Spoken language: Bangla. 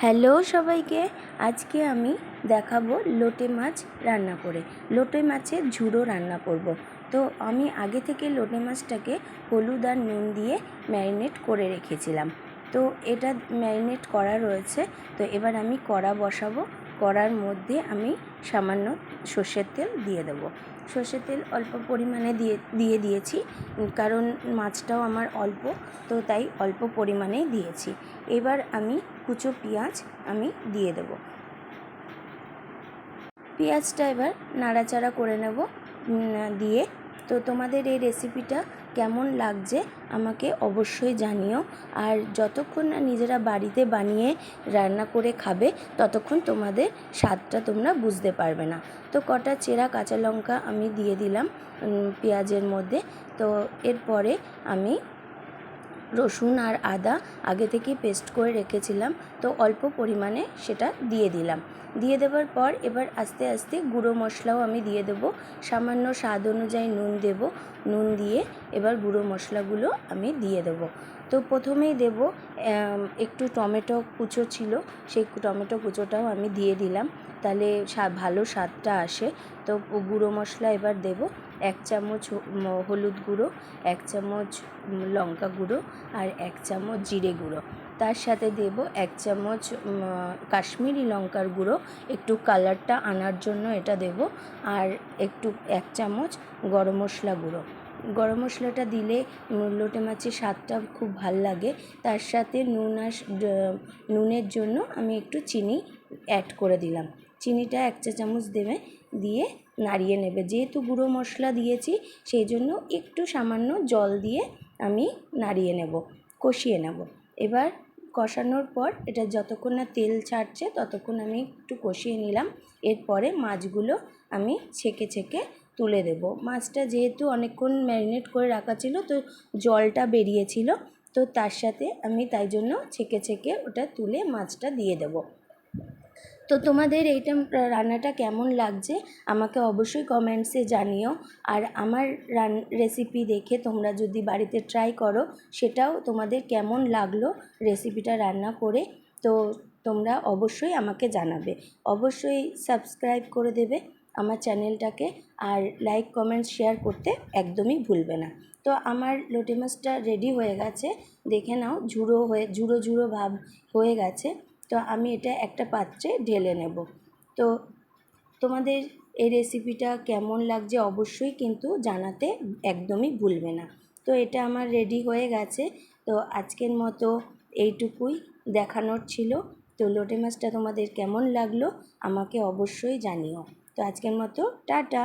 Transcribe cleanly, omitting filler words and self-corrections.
হ্যালো সবাইকে, আজকে আমি দেখাবো লোটে মাছ রান্না করে। লোটে মাছের ঝুড়ো রান্না করব। তো আমি আগে থেকে লোটে মাছটাকে হলুদ আর নুন দিয়ে ম্যারিনেট করে রেখেছিলাম। তো এটা ম্যারিনেট করা রয়েছে। তো এবার আমি কড়া বসাবো। কড়ার মধ্যে আমি সামান্য সর্ষের তেল দিয়ে দেবো। সর্ষের তেল অল্প পরিমাণে দিয়ে দিয়েছি, কারণ মাছটাও আমার অল্প, তো তাই অল্প পরিমাণেই দিয়েছি। এবার আমি কুচো পেঁয়াজ আমি দিয়ে দেব। পেঁয়াজটা এবার নাড়াচাড়া করে নেব দিয়ে। তো তোমাদের এই রেসিপিটা কেমন লাগছে আমাকে অবশ্যই জানিও। আর যতক্ষণ না নিজেরা বাড়িতে বানিয়ে রান্না করে খাবে ততক্ষণ তোমাদের স্বাদটা তোমরা বুঝতে পারবে না। তো কটা চেরা কাঁচা লঙ্কা আমি দিয়ে দিলাম পেঁয়াজের মধ্যে। তো এরপরে আমি রসুন আর আদা আগে থেকে পেস্ট করে রেখেছিলাম, তো অল্প পরিমাণে সেটা দিয়ে দিলাম। দিয়ে দেওয়ার পর এবার আস্তে আস্তে গুঁড়ো মশলাও আমি দিয়ে দেবো। সামান্য স্বাদ অনুযায়ী নুন দেব। নুন দিয়ে এবার গুঁড়ো মশলাগুলো আমি দিয়ে দেবো। তো প্রথমেই দেব একটু টমেটো কুচো ছিল, সেই টমেটো কুচোটাও আমি দিয়ে দিলাম, তাহলে ভালো স্বাদটা আসে। তো গুঁড়ো মশলা এবার দেব 1 চামচ হলুদ গুঁড়ো, 1 চামচ লঙ্কা গুঁড়ো আর 1 চামচ জিরে গুঁড়ো। তার সাথে দেব 1 চামচ কাশ্মীরি লঙ্কার গুঁড়ো, একটু কালারটা আনার জন্য এটা দেব। আর একটু 1 চামচ গরম মশলা গুঁড়ো। গরম মশলাটা দিলে লোটে মাছের স্বাদটা খুব ভাল লাগে। তার সাথে নুনের জন্য আমি একটু চিনি অ্যাড করে দিলাম। চিনিটা 1 চা চামচ দেবে, দিয়ে নাড়িয়ে নেবে। যেহেতু গুঁড়ো মশলা দিয়েছি সেই জন্য একটু সামান্য জল দিয়ে আমি নাড়িয়ে নেব, কষিয়ে নেব। এবার কষানোর পর এটা যতক্ষণ না তেল ছাড়ছে ততক্ষণ আমি একটু কষিয়ে নিলাম। এরপরে মাছগুলো আমি ছেঁকে ছেঁকে তুলে দেব। মাছটা যেহেতু অনেকক্ষণ ম্যারিনেট করে রাখা ছিল, তো জলটা বেরিয়েছিল, তো তার সাথে আমি তাই জন্য ছেঁকে ছেঁকে ওটা তুলে মাছটা দিয়ে দেব। তো তোমাদের এইটা রান্নাটা কেমন লাগছে আমাকে অবশ্যই কমেন্টসে জানিও। আর আমার রেসিপি দেখে তোমরা যদি বাড়িতে ট্রাই করো, সেটাও তোমাদের কেমন লাগলো রেসিপিটা রান্না করে, তো তোমরা অবশ্যই আমাকে জানাবে। অবশ্যই সাবস্ক্রাইব করে দেবে আমার চ্যানেলটাকে, আর লাইক কমেন্ট শেয়ার করতে একদমই ভুলবে না। তো আমার লোটে মাছটা রেডি হয়ে গেছে, দেখে নাও ঝুড়ো ঝুড়ো ভাব হয়ে গেছে। তো আমি এটা একটা পাত্রে ঢেলে নেব। তো তোমাদের এই রেসিপিটা কেমন লাগছে অবশ্যই কিন্তু জানাতে একদমই ভুলবে না। তো এটা আমার রেডি হয়ে গেছে। তো আজকের মতো এইটুকুই দেখানোর ছিল। তো লোটে মাছটা তোমাদের কেমন লাগলো আমাকে অবশ্যই জানিও। তো আজকের মতো টাটা।